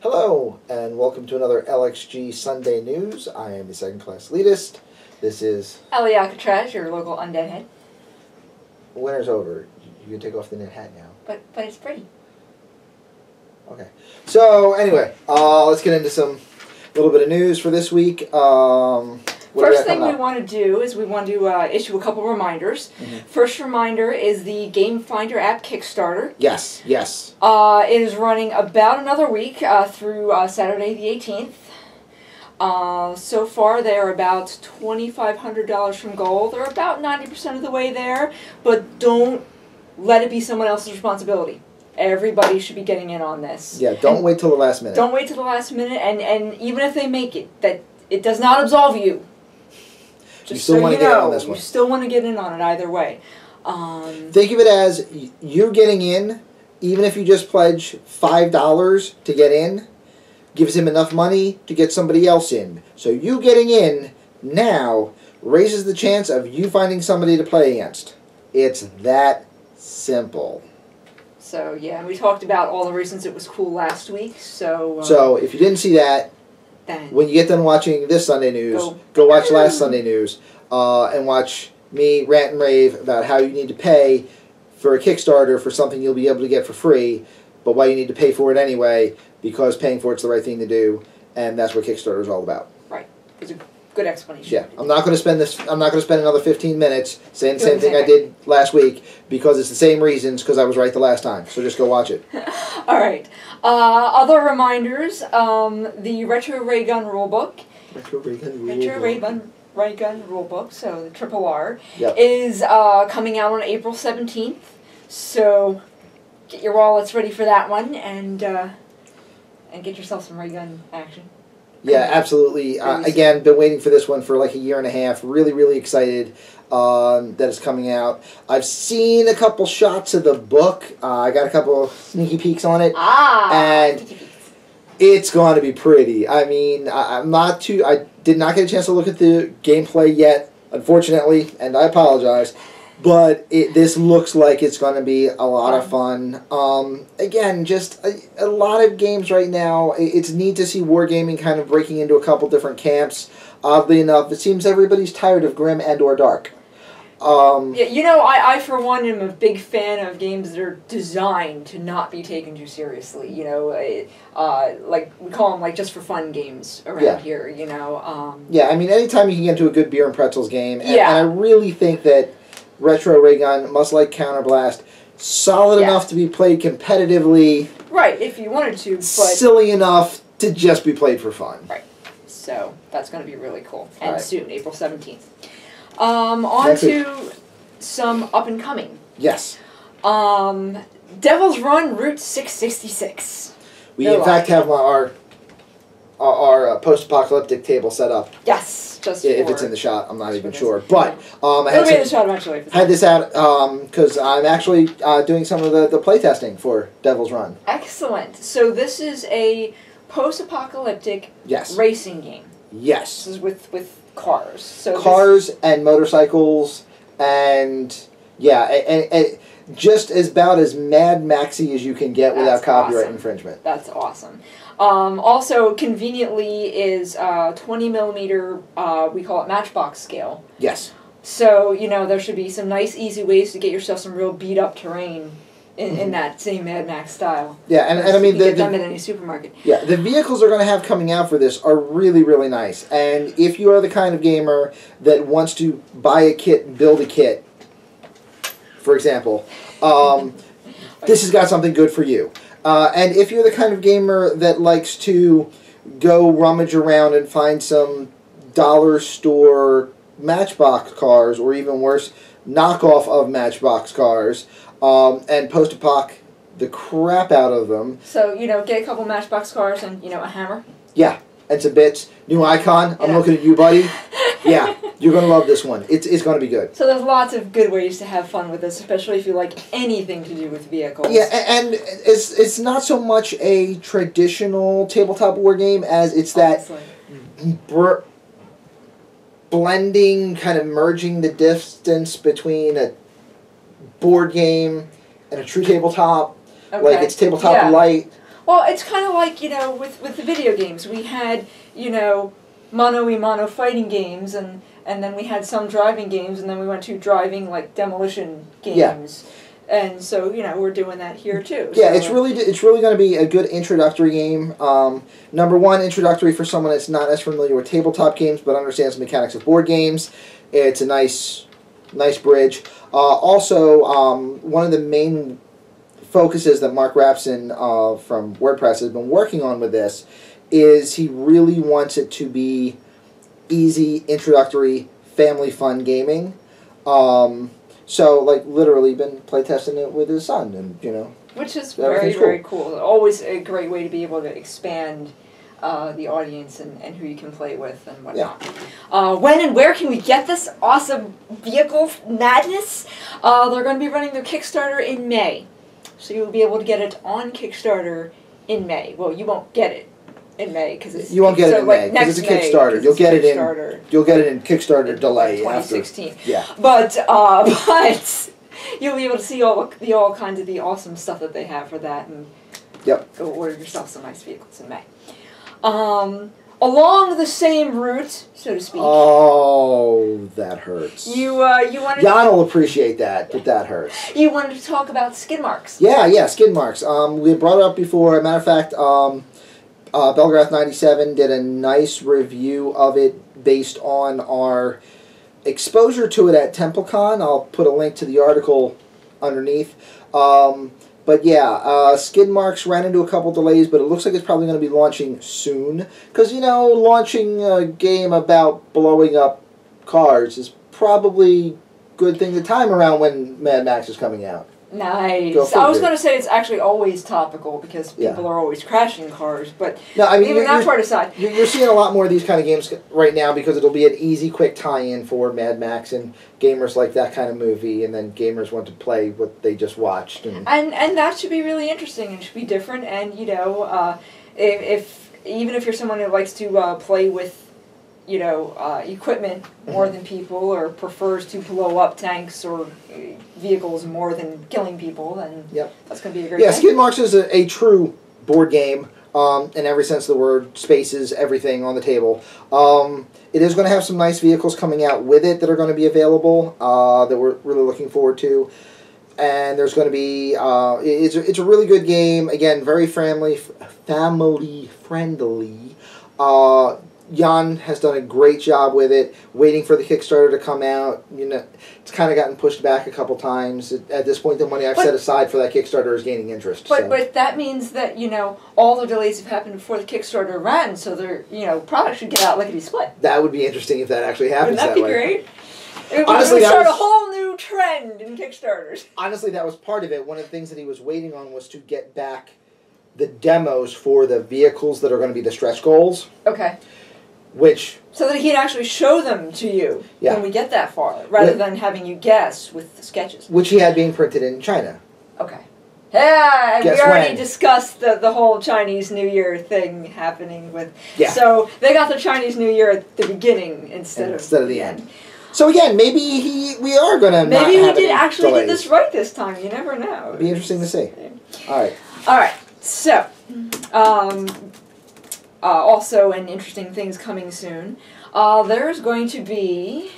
Hello, and welcome to another LXG Sunday News. I am the second-class elitist. This is... Ellie Alcatraz, your local undead head. Winter's over. You can take off the knit hat now. But it's pretty. Okay. So, anyway, let's get into some little bit of news for this week. First thing we want to do is we want to issue a couple reminders. First reminder is the GameFindr app Kickstarter. Yes, yes. It is running about another week through Saturday the 18th. So far, they're about $2,500 from goal. They're about 90% of the way there, but don't let it be someone else's responsibility. Everybody should be getting in on this. Yeah, don't wait till the last minute. Don't wait till the last minute, and even if they make it, that it does not absolve you. You still want to get in on this one. You still want to get in on it either way. Think of it as you're getting in, even if you just pledge $5 to get in, gives him enough money to get somebody else in. So you getting in now raises the chance of you finding somebody to play against. It's that simple. So, yeah, we talked about all the reasons it was cool last week, so... So, if you didn't see that, then when you get done watching this Sunday News, go watch last Sunday News, and watch me rant and rave about how you need to pay for a Kickstarter for something you'll be able to get for free, but why you need to pay for it anyway, because paying for it's the right thing to do, and that's what Kickstarter is all about. Right. It's a good explanation. Yeah, I'm not going to spend another 15 minutes saying the same thing I did last week, because it's the same reasons, because I was right the last time. So just go watch it. All right. Other reminders, the Retro Raygun rulebook. Retro Raygun rulebook, so the Triple R, yep, is coming out on April 17th. So get your wallets ready for that one, and get yourself some Raygun action. Yeah, absolutely. Again, been waiting for this one for like a year and a half. Really, really excited that it's coming out. I've seen a couple shots of the book. I got a couple sneaky peeks on it. And it's going to be pretty. I mean, I did not get a chance to look at the gameplay yet, unfortunately, and I apologize. But this looks like it's going to be a lot of fun. Again, just a lot of games right now. It's neat to see wargaming kind of breaking into a couple different camps. Oddly enough, it seems everybody's tired of grim and or dark. Yeah, you know, I for one am a big fan of games that are designed to not be taken too seriously. You know, like we call them like just for fun games around here. You know. Yeah, I mean, anytime you can get into a good beer and pretzels game, and I really think that Retro Raygun, much like Counterblast, solid enough to be played competitively. Right, if you wanted to, but silly enough to just be played for fun. Right. So that's going to be really cool. And soon, April 17th. On to some up and coming. Yes. Devil's Run Route 666. We in fact have our post-apocalyptic table set up. Yes, just if it's in the shot, I'm not even sure. But I had the shot eventually. Had this out because I'm actually doing some of the playtesting for Devil's Run. Excellent. So this is a post-apocalyptic racing game. Yes. This is with cars. So cars and motorcycles and and just about as Mad Maxy as you can get without copyright infringement. That's awesome. Also, conveniently, is 20 millimeter, we call it matchbox scale. Yes. So, you know, there should be some nice, easy ways to get yourself some real beat-up terrain in that same Mad Max style. Yeah, and I mean... You can get them in any supermarket. Yeah, the vehicles they're going to have coming out for this are really, really nice. And if you are the kind of gamer that wants to buy a kit and build a kit, for example, this has got something good for you. And if you're the kind of gamer that likes to go rummage around and find some dollar store Matchbox cars, or even worse, knockoff of Matchbox cars, and post-apoc the crap out of them. So, you know, get a couple Matchbox cars and, you know, a hammer. Yeah, and some bits. New icon. I'm looking at you, buddy. Yeah, you're going to love this one. It's going to be good. So there's lots of good ways to have fun with this, especially if you like anything to do with vehicles. Yeah, and it's not so much a traditional tabletop war game as it's that blending, kind of merging the distance between a board game and a true tabletop. Okay. Like it's tabletop light. Well, it's kind of like, you know, with the video games. We had, you know, mono fighting games, and then we had some driving games, and then we went to driving, like, demolition games. Yeah. And so, you know, we're doing that here, too. Yeah, so, it's really going to be a good introductory game. Number one, introductory for someone that's not as familiar with tabletop games, but understands the mechanics of board games. It's a nice bridge. Also, one of the main focuses that Mark Rapson from WordPress has been working on with this is he really wants it to be easy, introductory, family fun gaming. So, like, literally been playtesting it with his son, and, you know. Which is very cool. Always a great way to be able to expand the audience and who you can play with and whatnot. Yeah. When and where can we get this awesome vehicle madness? They're going to be running their Kickstarter in May. So you'll be able to get it on Kickstarter in May. Well, you won't get it in May because it's you won't get it in May because it's a Kickstarter. You'll get it in Kickstarter delay 2016. After. Yeah. But you'll be able to see all kinds of the awesome stuff that they have for that, and go order yourself some nice vehicles in May. Along the same route, so to speak. Oh, that hurts. You wanted. Jan will appreciate that, but that hurts. You wanted to talk about Skidmarks. Yeah, Skidmarks. We brought it up before. As a matter of fact, Belgrath 97 did a nice review of it based on our exposure to it at TempleCon. I'll put a link to the article underneath. But yeah, Skidmarks ran into a couple delays, but it looks like it's probably going to be launching soon. Because, you know, launching a game about blowing up cars is probably a good thing to time around when Mad Max is coming out. Nice. I was going to say it's actually always topical because people are always crashing cars, but no, I mean, even that part aside. You're seeing a lot more of these kind of games right now because it'll be an easy, quick tie-in for Mad Max, and gamers like that kind of movie, and then gamers want to play what they just watched. And that should be really interesting and should be different, and, you know, even if you're someone who likes to play with, you know, equipment more than people, or prefers to blow up tanks or vehicles more than killing people, then that's going to be a great game. Skidmarks is a true board game in every sense of the word. Spaces, everything on the table. It is going to have some nice vehicles coming out with it that are going to be available that we're really looking forward to. And there's going to be, it's a really good game. Again, very family friendly. Jan has done a great job with it, waiting for the Kickstarter to come out. You know, it's kind of gotten pushed back a couple times. At this point, the money I've set aside for that Kickstarter is gaining interest. But that means that, you know, all the delays have happened before the Kickstarter ran, so their, you know, product should get out lickety-split. That would be interesting if that actually happens that way. Wouldn't that be great? It would start a whole new trend in Kickstarters. Honestly, that was part of it. One of the things that he was waiting on was to get back the demos for the vehicles that are going to be the stretch goals. Okay. So that he'd actually show them to you when we get that far, rather than having you guess with the sketches. Which he had being printed in China. Okay. Yeah, we already discussed the whole Chinese New Year thing happening with... Yeah. So they got the Chinese New Year at the beginning instead of the end. So again, maybe we are going to maybe we did actually get this right this time. You never know. It'd be interesting to see. All right. So... also, and interesting things coming soon, there's going to be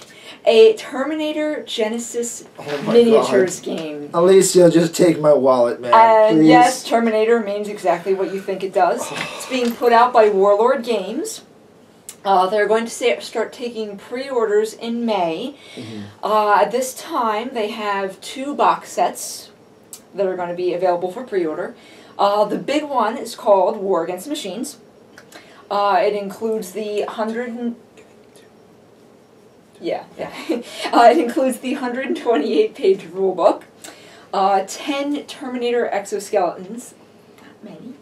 a Terminator Genisys Miniatures game. Alicia, just take my wallet, man. And please. Yes, Terminator means exactly what you think it does. It's being put out by Warlord Games. They're going to start taking pre-orders in May. At this time, they have 2 box sets that are going to be available for pre-order. The big one is called War Against Machines. It includes the it includes the 128-page rulebook, 10 Terminator exoskeletons, not many,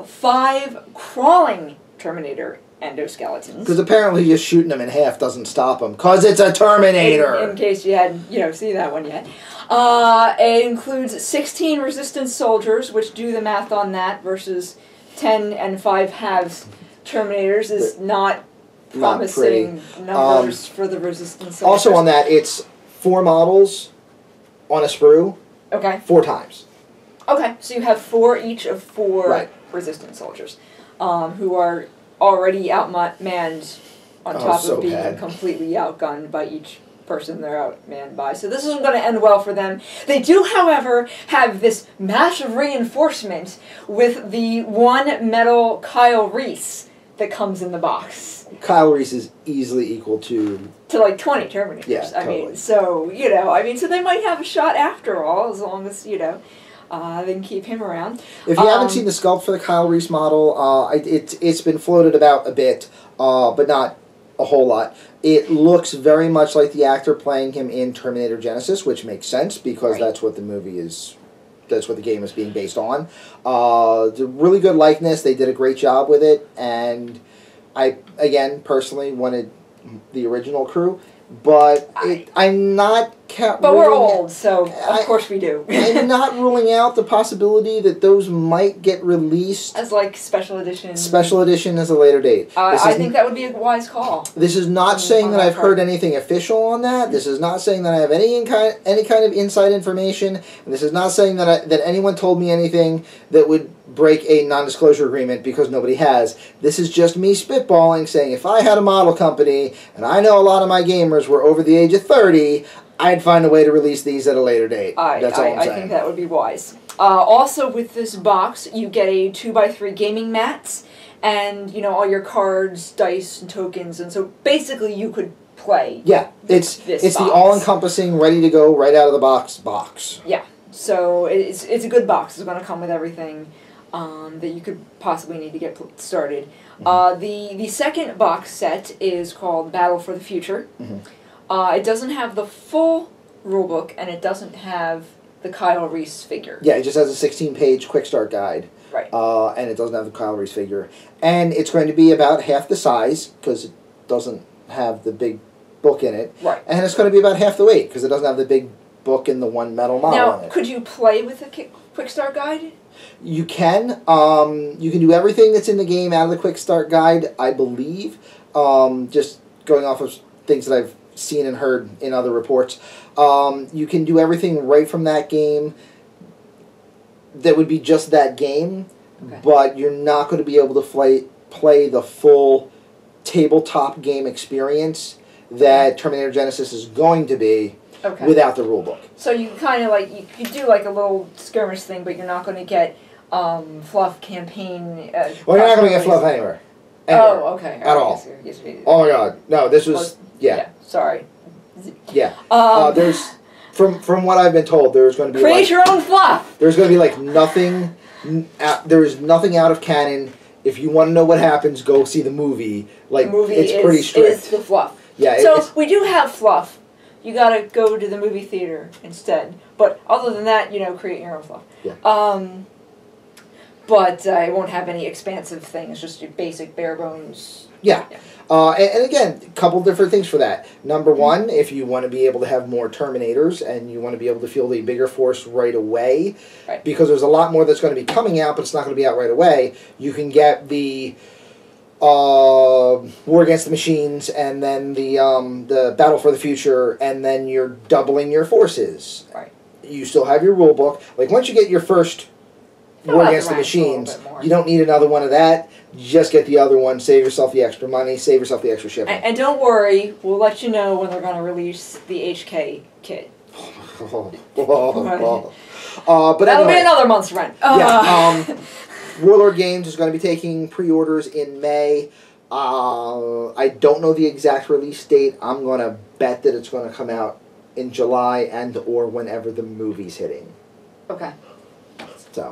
5 crawling Terminator endoskeletons. Because apparently just shooting them in half doesn't stop them, because it's a Terminator! In case you hadn't, seen that one yet. It includes 16 Resistance soldiers, which do the math on that, versus 10 and 5 halves Terminators is not promising numbers for the Resistance soldiers. Also on that, it's 4 models on a sprue. Okay. 4 times. Okay, so you have 4 each of 4 Right. resistance soldiers, who are already outmanned on top of being completely outgunned by each person they're outmanned by. So this isn't going to end well for them. They do, however, have this massive reinforcement with the 1 metal Kyle Reese that comes in the box. Kyle Reese is easily equal to like 20 Terminators. Yeah, totally. I mean, so, you know, so they might have a shot after all, as long as, you know, they can keep him around. If you haven't seen the sculpt for the Kyle Reese model, it's been floated about a bit, but not a whole lot. It looks very much like the actor playing him in Terminator Genisys, which makes sense because that's what the movie is. That's what the game is being based on. It's a really good likeness. They did a great job with it, and I again personally wanted the original crew. But I'm not... But we're old, so of course we do. I'm not ruling out the possibility that those might get released... As like special edition. Special edition as a later date. I think that would be a wise call. This is not saying that I've heard anything official on that. This is not saying that I have any kind of inside information. And this is not saying that that anyone told me anything that would break a non-disclosure agreement, because nobody has. This is just me spitballing, saying if I had a model company, and I know a lot of my gamers were over the age of 30, I'd find a way to release these at a later date. That's all I'm saying. I think that would be wise. Also, with this box, you get a 2x3 gaming mats, and, you know, all your cards, dice, and tokens, and so basically you could play. Yeah, it's the all-encompassing, ready-to-go, right-out-of-the-box box. Yeah, so it's a good box. It's going to come with everything that you could possibly need to get started. The second box set is called Battle for the Future. It doesn't have the full rulebook, and it doesn't have the Kyle Reese figure. Yeah, it just has a 16-page quick start guide. Right. And it doesn't have the Kyle Reese figure. And it's going to be about half the size, because it doesn't have the big book in it. Right. And it's going to be about half the weight, because it doesn't have the big book and the 1 metal model in it. Now, could you play with the quick start guide? You can. You can do everything that's in the game out of the quick start guide, I believe. Just going off of things that I've seen and heard in other reports. You can do everything right from that game that would be just that game, but you're not going to be able to play the full tabletop game experience that Terminator Genisys is going to be without the rulebook. So you kind of like, you could do like a little skirmish thing, but you're not going to get fluff campaign. Well, you're not going to get fluff anywhere. Oh, okay. At all. Oh my god. No, this was... Yeah. Sorry. Yeah. There's... From what I've been told, there's going to be create your own fluff! There's going to be like nothing... There is nothing out of canon. If you want to know what happens, go see the movie. Like, it's pretty strict. Is the fluff. Yeah. So, we do have fluff. You gotta go to the movie theater instead. But other than that, you know, create your own fluff. Yeah. But it won't have any expansive things, just your basic bare bones. Yeah. And again, a couple different things for that. Number one, if you want to be able to have more Terminators and you want to be able to field a bigger force right away, because there's a lot more that's going to be coming out, but it's not going to be out right away, you can get the War Against the Machines and then the Battle for the Future, and then you're doubling your forces. Right. You still have your rule book. Like, once you get your first War Against the Machines, you don't need another one of that. Just get the other one, save yourself the extra money, save yourself the extra shipping. And don't worry, we'll let you know when they're going to release the HK kit. But that'll be another month's rent. Yeah, Warlord Games is going to be taking pre-orders in May. I don't know the exact release date. I'm going to bet that it's going to come out in July and or whenever the movie's hitting. Okay.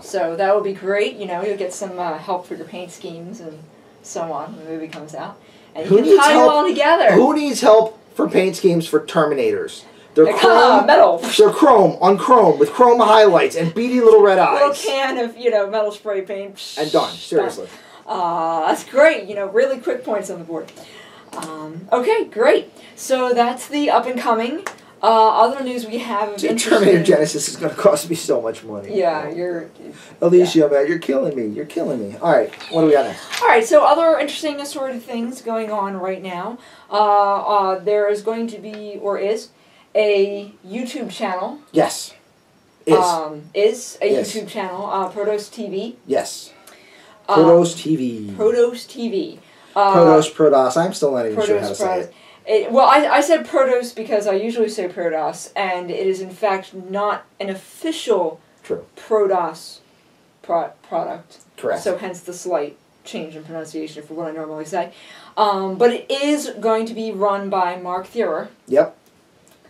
So that would be great. You know, you'll get some help for your paint schemes and so on when the movie comes out. And you can tie them all together. Who needs help for paint schemes for Terminators? They're chrome, metal. They're chrome on chrome with chrome highlights and beady little red eyes. A little can of, you know, metal spray paint. And done. Seriously. That's great. You know, really quick points on the board. Okay, great. So that's the up and coming. Other news we have... Terminator Genisys is going to cost me so much money. Yeah, you're... Alicia, man, you're killing me. You're killing me. All right, what do we got next? All right, so other interesting assorted things going on right now. There is going to be, or is, a YouTube channel. Yes. is a YouTube channel, Prodos TV. Yes. Prodos TV. Prodos TV. Prodos. I'm still not even sure how to say it. Well, I said Prodos because I usually say Prodos, and it is in fact not an official Prodos product. Correct. So hence the slight change in pronunciation for what I normally say. But it is going to be run by Mark Thurer. Yep.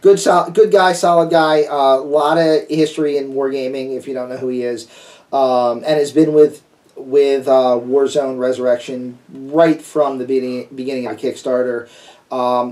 Good guy, solid guy. A lot of history in wargaming, if you don't know who he is, and has been with Warzone Resurrection right from the beginning of the Kickstarter.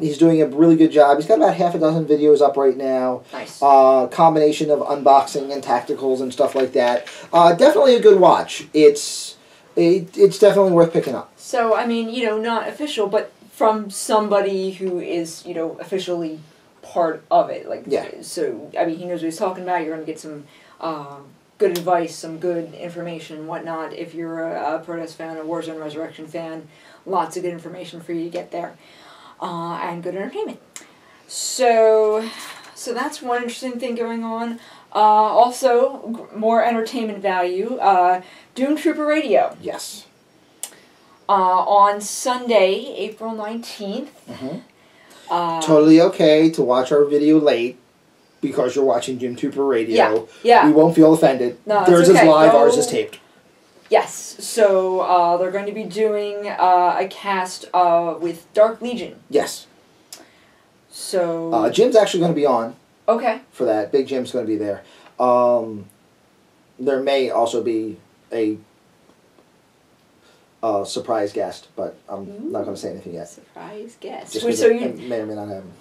He's doing a really good job. He's got about half a dozen videos up right now. Nice. Combination of unboxing and tacticals and stuff like that. Definitely a good watch. It's definitely worth picking up. So, I mean, not official, but from somebody who is, officially part of it. So, I mean, he knows what he's talking about. You're going to get some good advice, some good information and whatnot. If you're a Prodos fan, a Warzone Resurrection fan, lots of good information for you to get there. And good entertainment. So that's one interesting thing going on. Also, more entertainment value. Doomtrooper Radio. Yes. On Sunday, April 19th. Totally okay to watch our video late because you're watching Doomtrooper Radio. Yeah. We won't feel offended. No, Theirs is live, ours is taped. Yes, so they're going to be doing a cast with Dark Legion. Yes. So Jim's actually going to be on. Okay. For that. Big Jim's going to be there. There may also be a surprise guest, but I'm not going to say anything yet. Surprise guest. Just so you may or may not have him.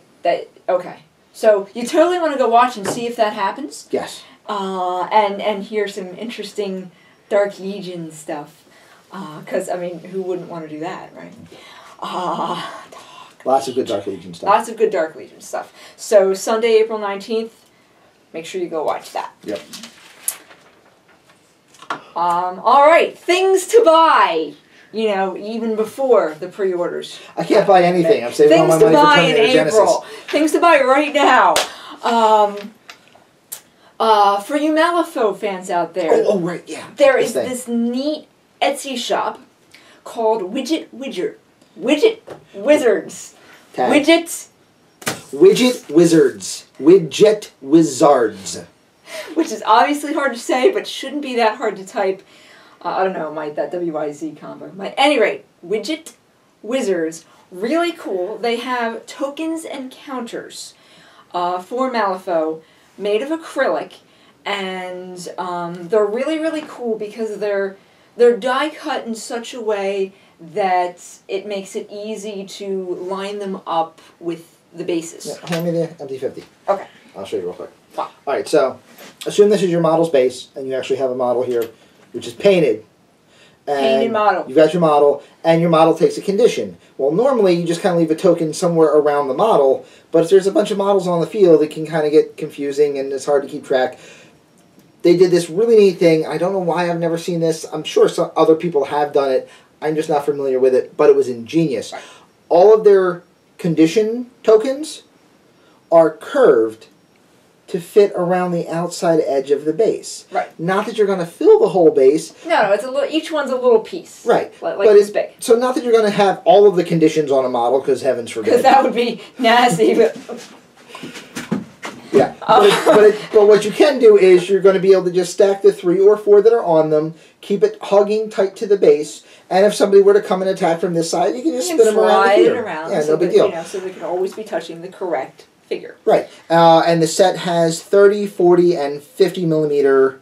Okay. So you totally want to go watch and see if that happens? Yes. And hear some interesting Dark Legion stuff. Because, I mean, who wouldn't want to do that, right? Lots of good Dark Legion stuff. Lots of good Dark Legion stuff. So, Sunday, April 19th, make sure you go watch that. Yep. Alright, things to buy. Even before the pre-orders. I can't buy anything. I'm saving all my money for Terminator Genisys. Things to buy right now. For you Malifaux fans out there. Oh, right, yeah. There is this neat Etsy shop called Widget Wizards. Tag. Widget Wizards. Widget Wizards. Which is obviously hard to say, but shouldn't be that hard to type. I don't know, that WYZ combo. At any rate, Widget Wizards, really cool. They have tokens and counters for Malifaux made of acrylic, and they're really, really cool because they're die cut in such a way that it makes it easy to line them up with the bases. Yeah, hand me the empty 50. Okay. I'll show you real quick. Wow. Alright, so assume this is your model's base, and you actually have a model here which is painted. Painted model. You've got your model, and your model takes a condition. Well, normally you just kind of leave a token somewhere around the model, but if there's a bunch of models on the field, it can kind of get confusing and it's hard to keep track. They did this really neat thing. I don't know why I've never seen this. I'm sure some other people have done it. I'm just not familiar with it, but it was ingenious. Right. All of their condition tokens are curved to fit around the outside edge of the base. Right. Not that you're going to fill the whole base. No, it's a little. Each one's a little piece. Right. Like this big. So not that you're going to have all of the conditions on a model, because heavens forbid. Because that would be nasty. But yeah. But what you can do is you're going to be able to just stack the 3 or 4 that are on them, keep it hugging tight to the base, and if somebody were to come and attack from this side, you can just spin them around here. Around yeah, so no big deal. So they can always be touching the correct figure. Right. And the set has 30, 40, and 50 millimeter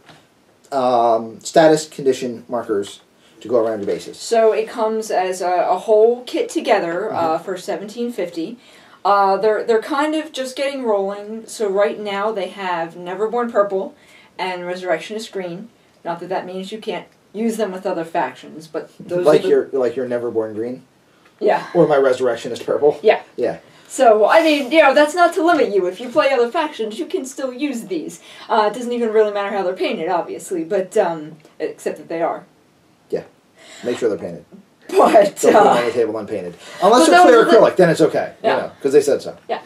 status condition markers to go around your bases. So it comes as a whole kit together for $17.50. They're kind of just getting rolling. So right now they have Neverborn Purple and Resurrectionist Green. Not that means you can't use them with other factions, but those like your Neverborn Green. Yeah. Or my Resurrectionist Purple. Yeah. Yeah. So, I mean, that's not to limit you. If you play other factions, you can still use these. It doesn't even really matter how they're painted, obviously, but, except that they are. Yeah. Make sure they're painted. But, don't put them on the table unpainted. Unless they're clear acrylic, then it's okay. Yeah. Because they said so. Yeah.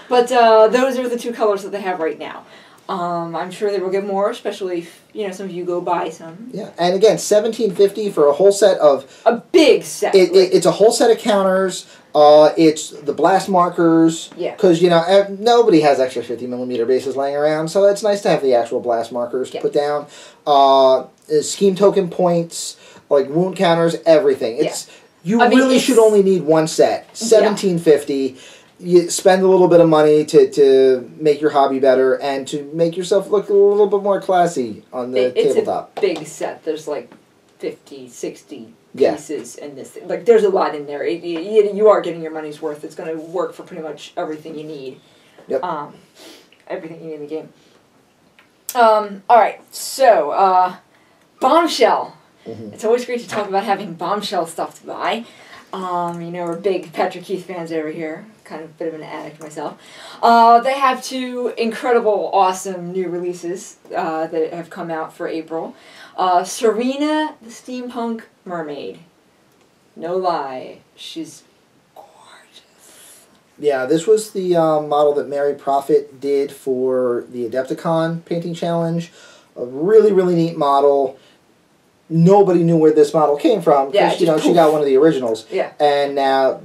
But, those are the 2 colors that they have right now. I'm sure they will get more, especially if, you know, some of you go buy some. Yeah, and again, $17.50 for a whole set of... A big set. It's a whole set of counters. It's the blast markers. Yeah. Because, you know, nobody has extra 50mm bases laying around, so it's nice to have the actual blast markers to put down. Scheme token points, like wound counters, everything. It's You really should only need one set. $17.50. You spend a little bit of money to make your hobby better and to make yourself look a little bit more classy on the tabletop. It's a big set. There's like 50, 60 pieces in this thing. Like, there's a lot in there. You are getting your money's worth. It's going to work for pretty much everything you need. Yep. Everything you need in the game. Alright, so, Bombshell. It's always great to talk about having Bombshell stuff to buy. You know, we're big Patrick Keith fans over here. Kind of a bit of an addict myself. They have 2 incredible, awesome new releases that have come out for April. Serena, the Steampunk Mermaid. No lie, she's gorgeous. Yeah, this was the model that Mary Prophet did for the Adepticon painting challenge. A really, really neat model. Nobody knew where this model came from because you know she got one of the originals. Yeah. And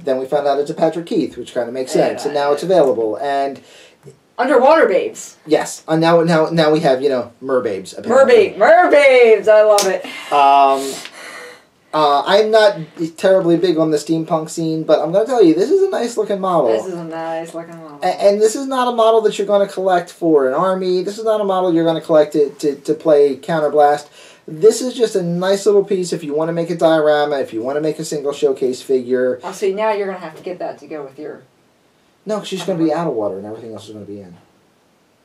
then we found out it's a Patrick Keith, which kind of makes sense. And now it's available. And Underwater Babes. Yes. And now we have, you know, Merbabes. Apparently. Merbabes. I love it. I'm not terribly big on the steampunk scene, but I'm going to tell you, this is a nice looking model. This is a nice looking model. And this is not a model that you're going to collect for an army. This is not a model you're going to collect to play Counterblast. This is just a nice little piece if you want to make a diorama, if you want to make a single showcase figure. Oh, see, now you're going to have to get that to go with your... No, because she's going to be out of water and everything else is going to be in.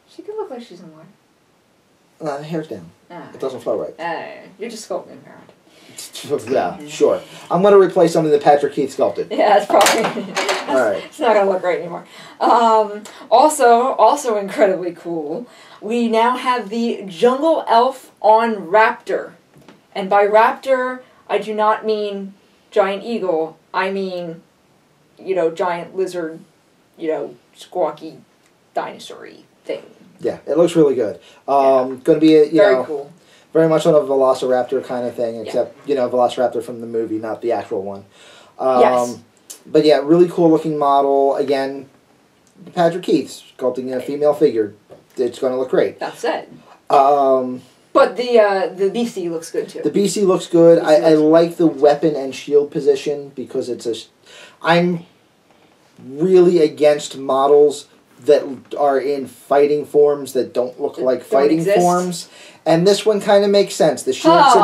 She could look like she's in water. The hair's down. It doesn't flow right. You're just sculpting her. Yeah, sure. I'm going to replace something that Patrick Keith sculpted. Yeah, that's probably... All right. It's not going to look right anymore. Also incredibly cool, we now have the Jungle Elf on Raptor. And by Raptor, I do not mean giant eagle. I mean, you know, giant lizard, you know, squawky dinosaur-y thing. Yeah, it looks really good. Going to be a, very cool. Very much on a Velociraptor kind of thing, except, you know, Velociraptor from the movie, not the actual one. Yes. But yeah, really cool looking model. Again, Patrick Keith sculpting a female figure. It's going to look great. That's it. But the BC looks good too. The BC looks good. I like the weapon and shield position because it's a... I'm really against models that are in fighting forms that don't look like fighting forms. And this one kind of makes sense. The shield's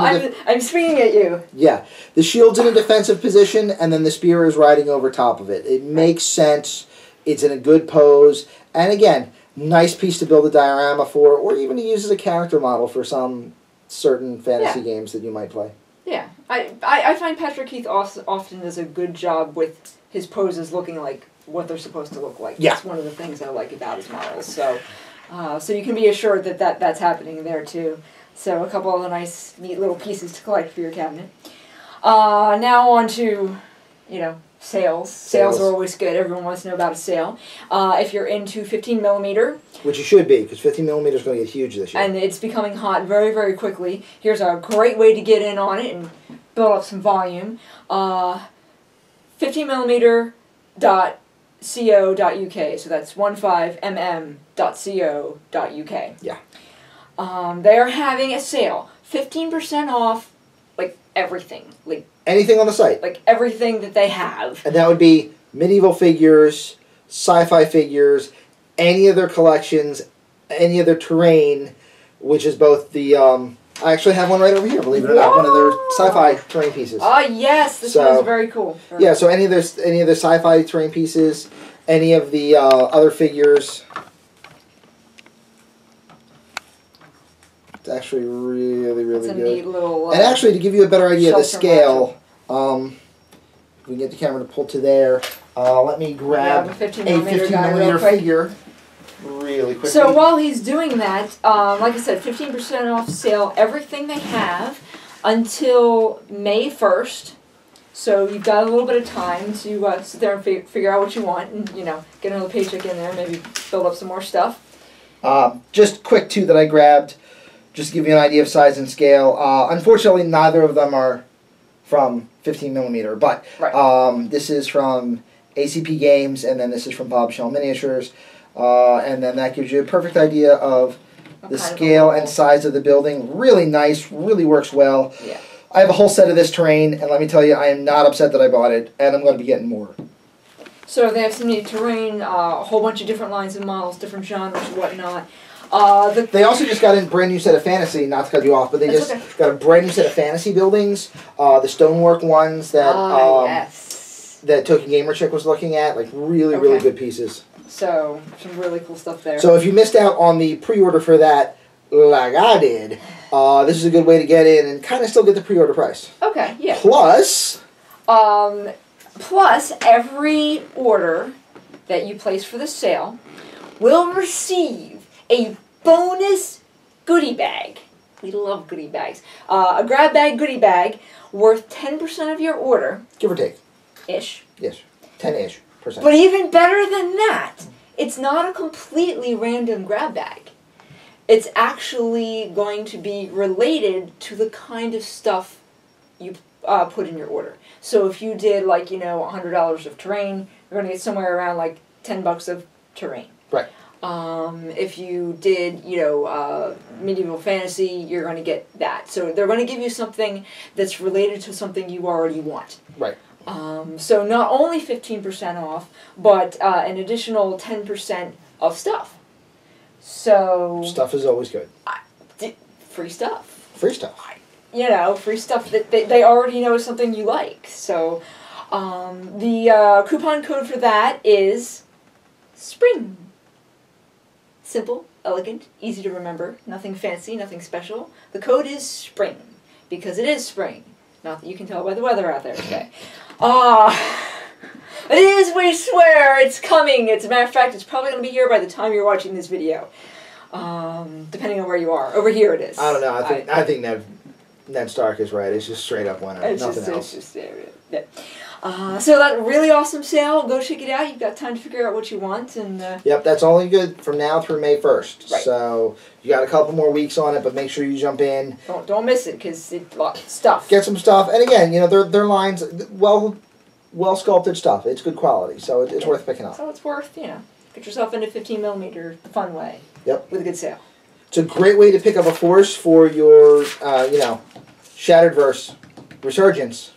I'm swinging at you. Yeah. The shield's in a defensive position, and then the spear is riding over top of it. It makes sense. It's in a good pose. And again, nice piece to build a diorama for, or even to use as a character model for some certain fantasy games that you might play. Yeah. I find Patrick Keith often does a good job with his poses looking like what they're supposed to look like. Yeah. That's one of the things I like about his models. So you can be assured that's happening there too. So a couple of nice, neat little pieces to collect for your cabinet. Now on to, you know, sales. Sales are always good. Everyone wants to know about a sale. If you're into 15mm. Which you should be, because 15mm is going to get huge this year. And it's becoming hot very, very quickly. Here's a great way to get in on it and build up some volume. 15mm.co.uk. So that's 15mm.co.uk. Yeah. They are having a sale. 15% off, like, everything. Like anything on the site. Like, everything that they have. And that would be medieval figures, sci-fi figures, any of their collections, any of their terrain, which is both the... I actually have one right over here, believe it or not, one of their sci-fi terrain pieces. Oh, yes, this one's very cool. Yeah, so any of their sci-fi terrain pieces, any of the other figures. It's actually really, really good. Neat little, and actually, to give you a better idea of the scale, if we can get the camera to pull to there, let me grab a 15mm figure. Really quickly. So while he's doing that, like I said, 15% off sale, everything they have until May 1st. So you've got a little bit of time to sit there and figure out what you want and, you know, get another paycheck in there, maybe build up some more stuff. Just quick two that I grabbed, just to give you an idea of size and scale. Unfortunately, neither of them are from 15mm, but this is from ACP Games, and then this is from Bombshell Miniatures, and then that gives you a perfect idea of the scale and size of the building. Really nice, really works well. Yeah. I have a whole set of this terrain, and let me tell you, I am not upset that I bought it, and I'm going to be getting more. So they have some neat terrain, a whole bunch of different lines of models, different genres, whatnot. They also just got a brand new set of fantasy, not to cut you off, but they just got a brand new set of fantasy buildings. The stonework ones that that Token Gamer Chick was looking at, like really good pieces. So some really cool stuff there. So if you missed out on the pre-order for that, like I did, this is a good way to get in and kind of still get the pre-order price. Okay, yeah. Plus, every order that you place for the sale will receive a bonus goodie bag. We love goodie bags. A grab bag goodie bag worth 10% of your order. Give or take. Ish. Yes, 10-ish%. But even better than that, it's not a completely random grab bag. It's actually going to be related to the kind of stuff you put in your order. So if you did, like, $100 of terrain, you're going to get somewhere around, like, $10 of terrain. Right. If you did, medieval fantasy, you're going to get that. So they're going to give you something that's related to something you already want. Right. So not only 15% off, but an additional 10% of stuff. So stuff is always good. Free stuff. Free stuff. Free stuff that they already know is something you like. So the coupon code for that is SPRING. Simple, elegant, easy to remember, nothing fancy, nothing special. The code is SPRING, because it is spring. Not that you can tell by the weather out there today. It is, we swear, it's coming. As a matter of fact, it's probably going to be here by the time you're watching this video. Depending on where you are. Over here it is. I don't know, I think Ned Stark is right. It's just straight up winter, nothing else. It's just, yeah. So that really awesome sale, go check it out. You've got time to figure out what you want. And yep, that's only good from now through May 1st. Right. So you got a couple more weeks on it, but make sure you jump in. Don't miss it, because it's stuff. Get some stuff, and again, their lines, well sculpted stuff. It's good quality, so it's worth picking up. So it's worth, get yourself into 15mm the fun way. Yep. With a good sale. It's a great way to pick up a force for your, Shattered Verse Resurgence.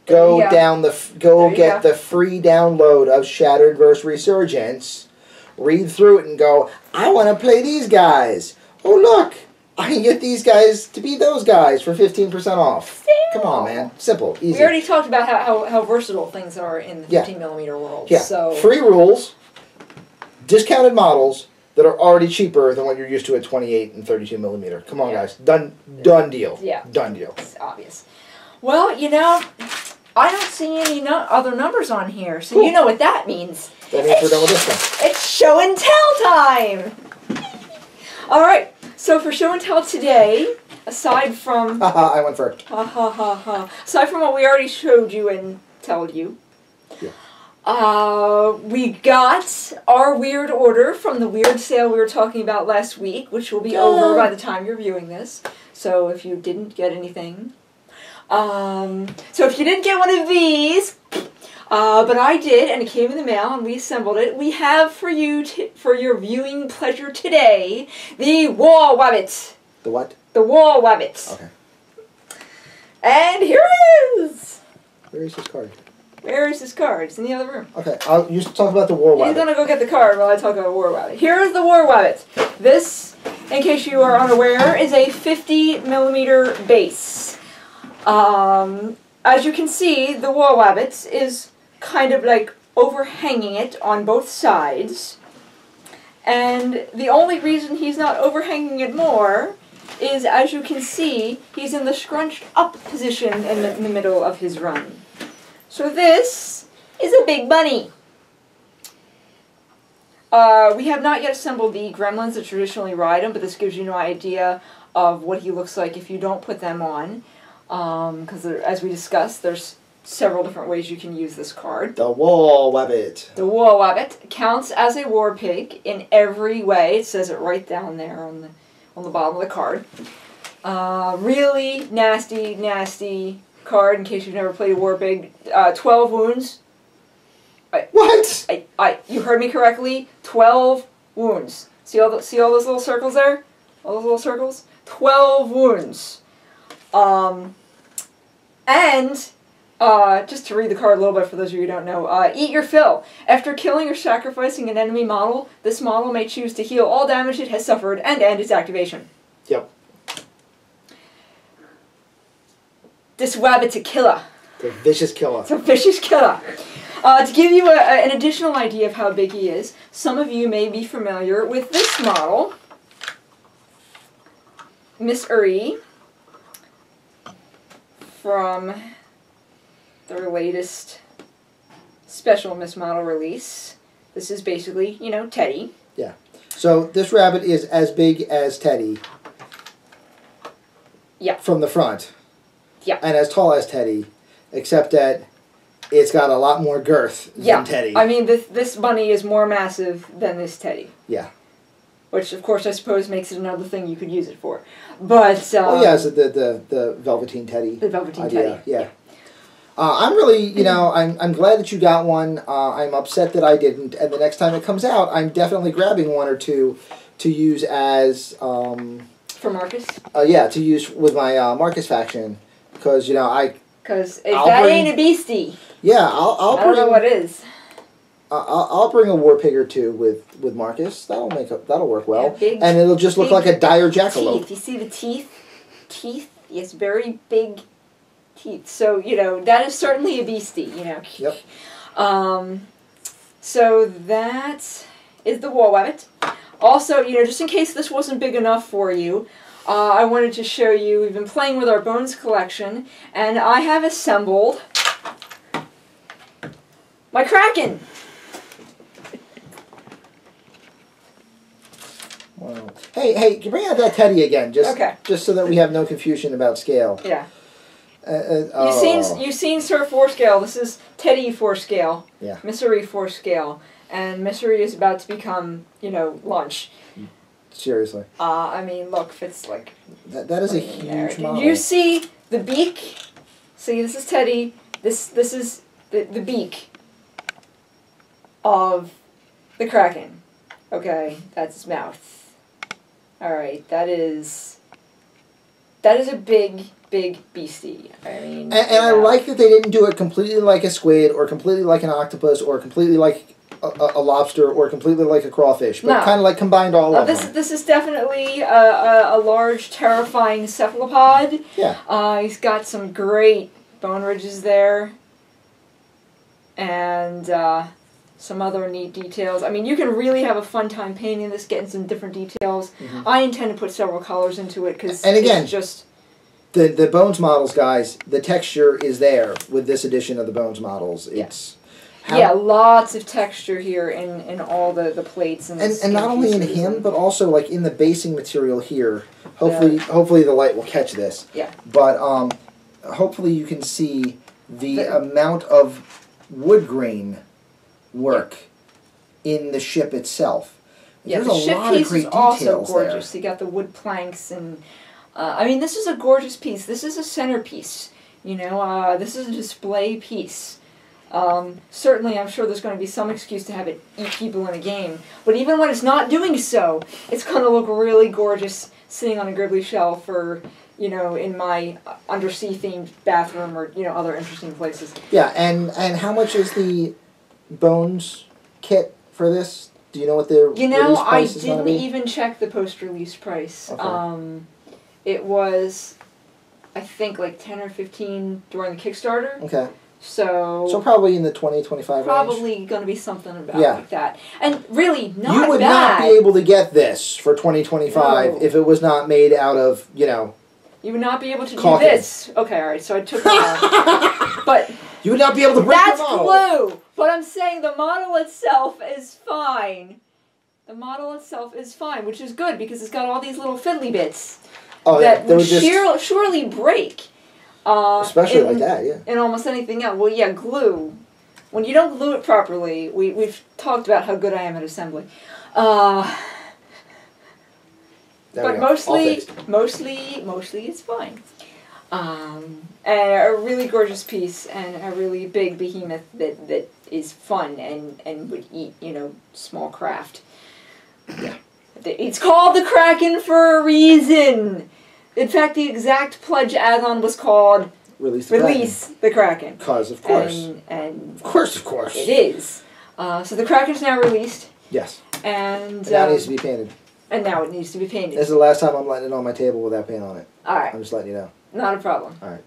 Go get the free download of Shattered Verse Resurgence. Read through it and go, I want to play these guys. Oh look, I can get these guys to be those guys for 15% off. Come on, man. Simple, easy. We already talked about how versatile things are in the 15mm world. Yeah. So free rules, discounted models that are already cheaper than what you're used to at 28 and 32mm. Come on, guys. Done deal. Yeah. Done deal. It's obvious. Well, I don't see any other numbers on here, so you know what that means. That means we're done with this one. It's show and tell time! Alright, so for show and tell today, aside from... I went first. Aside from what we already showed you and told you, we got our weird order from the weird sale we were talking about last week, which will be over by the time you're viewing this. So if you didn't get anything... so if you didn't get one of these, but I did, and it came in the mail, and we assembled it, we have for you, for your viewing pleasure today, the War Wabbit. The what? The War Wabbit. Okay. And here it is! Where is this card? Where is this card? It's in the other room. Okay, you talk about the War Wabbit. He's gonna go get the card while I talk about War Wabbit. Here is the War Wabbit. This, in case you are unaware, is a 50mm base. As you can see, the War Wabbit is kind of like overhanging it on both sides. And the only reason he's not overhanging it more is, as you can see, he's in the scrunched up position in the middle of his run. So this is a big bunny. We have not yet assembled the gremlins that traditionally ride him, but this gives you an idea of what he looks like if you don't put them on. Because as we discussed, there's several different ways you can use this card. The Wall Wabbit. The Wall Wabbit counts as a war pig in every way. It says it right down there on the bottom of the card. Really nasty card, in case you've never played a war pig. 12 wounds. What? You heard me correctly. 12 wounds. See all those little circles there? All those little circles? 12 wounds. And just to read the card a little bit for those of you who don't know, eat your fill. After killing or sacrificing an enemy model, this model may choose to heal all damage it has suffered and end its activation. Yep. This rabbit's a killer. It's a vicious killer. It's a vicious killer. To give you an additional idea of how big he is, some of you may be familiar with this model, Miss Uri, from their latest special Miss Model release. This is basically, you know, Teddy. Yeah. So this rabbit is as big as Teddy. Yeah. From the front. Yeah. And as tall as Teddy, except that it's got a lot more girth than Teddy. I mean, this bunny is more massive than this Teddy. Yeah. Which, of course, I suppose makes it another thing you could use it for. But oh yeah, so the Velveteen Teddy. The Velveteen idea. Teddy. Yeah. I'm really, you know, I'm glad that you got one. I'm upset that I didn't, and the next time it comes out, I'm definitely grabbing one or two to use as for Marcus. Yeah, to use with my Marcus faction, because you know because if that ain't a beastie. Yeah, I'll I don't know what is. I'll bring a war pig or two with Marcus. That'll work well, yeah, big, and it'll just look like a dire jackalope. Teeth. You see the teeth? Teeth. Yes, very big teeth. So you know that is certainly a beastie. You know. Yep. So that is the Wall Wabbit. Also, you know, just in case this wasn't big enough for you, I wanted to show you. We've been playing with our Bones collection, and I have assembled my Kraken. Wow. Hey, bring out that Teddy again, just so that we have no confusion about scale. Yeah. Oh. You've seen Sir 4 scale. This is Teddy 4 scale. Yeah. Misery 4 scale, and Misery is about to become, you know, lunch. Seriously. I mean, look, fits like that is a huge model. Do you see the beak? See, this is Teddy. This is the beak of the Kraken. Okay, that's his mouth. All right, that is a big beastie. I mean, and I like that they didn't do it completely like a squid, or completely like an octopus, or completely like a lobster, or completely like a crawfish, but kind of like combined all of them. This is definitely a large, terrifying cephalopod. Yeah. He's got some great bone ridges there, and some other neat details. I mean, you can really have a fun time painting this, getting some different details. Mm-hmm. I intend to put several colors into it because it's just... The Bones models, guys, the texture is there with this edition of the Bones models. It's... Yeah, lots of texture here in all the plates. And not only in him, but also like in the basing material here. Hopefully the light will catch this. Yeah. But hopefully you can see the amount of wood grain work in the ship itself. Yeah, There's the a ship lot of piece great is also details gorgeous. there. You got the wood planks and... I mean, this is a gorgeous piece. This is a centerpiece. You know, this is a display piece. Certainly, I'm sure there's going to be some excuse to have it eat people in a game. But even when it's not doing so, it's going to look really gorgeous sitting on a Gribbly shelf or, you know, in my undersea-themed bathroom or, you know, other interesting places. Yeah, and how much is the Bones kit for this? Do you know what their release price is going to be? I didn't even check the post-release price. Okay. It was, I think, like 10 or 15 during the Kickstarter. Okay. So probably in the 20-25 range. Probably going to be something about like that. And really, not bad. You would not be able to get this for 20-25 if it was not made out of, you know... You would not be able to caulking. do this. Okay, all right, so I took that. But... You would not be able to break that's the model. glue! But I'm saying the model itself is fine. The model itself is fine, which is good because it's got all these little fiddly bits. Oh, that yeah, would surely break. Especially like that, yeah. And almost anything else. Well, yeah, glue. When you don't glue it properly, we've talked about how good I am at assembly. But mostly it's fine. A really gorgeous piece and a really big behemoth that is fun and would eat, small craft. Yeah. It's called the Kraken for a reason. In fact, the exact pledge add-on was called Release the Kraken. Because, of course. And of course. It is. So the Kraken's now released. Yes. And now it needs to be painted. And now it needs to be painted. This is the last time I'm letting it on my table without paint on it. Alright. I'm just letting you know. Not a problem. Alright.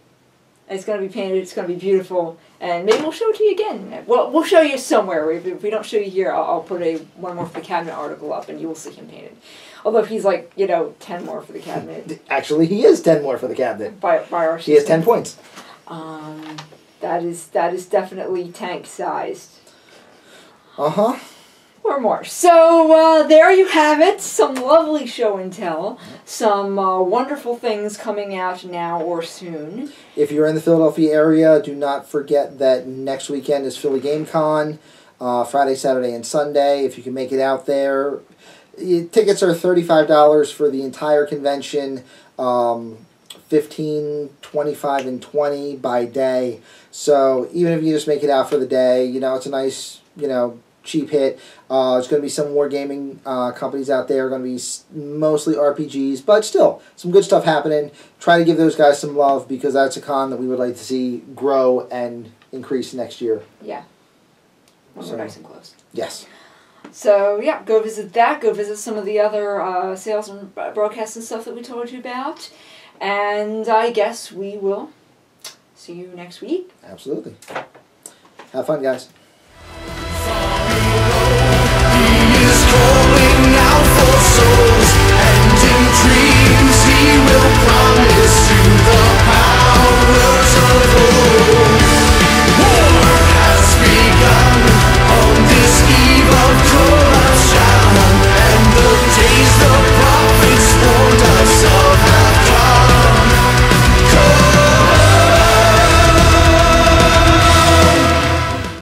It's going to be painted, it's going to be beautiful, and maybe we'll show it to you again. Well, we'll show you somewhere. If we don't show you here, I'll put one more for the cabinet article up, and you will see him painted. Although he's like, 10 more for the cabinet. Actually, he is 10 more for the cabinet. By our system. He has 10 points. That is definitely tank-sized. Uh-huh. Or more. So, there you have it. Some lovely show and tell. Some wonderful things coming out now or soon. If you're in the Philadelphia area, do not forget that next weekend is Philly GameCon. Friday, Saturday, and Sunday. If you can make it out there. Tickets are $35 for the entire convention. 15, 25, and 20 by day. So, even if you just make it out for the day, it's a nice, cheap hit. There's going to be some wargaming companies out there. Going to be mostly RPGs, but still some good stuff happening. Try to give those guys some love because that's a con that we would like to see grow and increase next year. Yeah. When we're nice and close. Yes. So yeah, go visit that. Go visit some of the other sales and broadcasts and stuff that we told you about. And I guess we will see you next week. Absolutely. Have fun, guys. Sorry.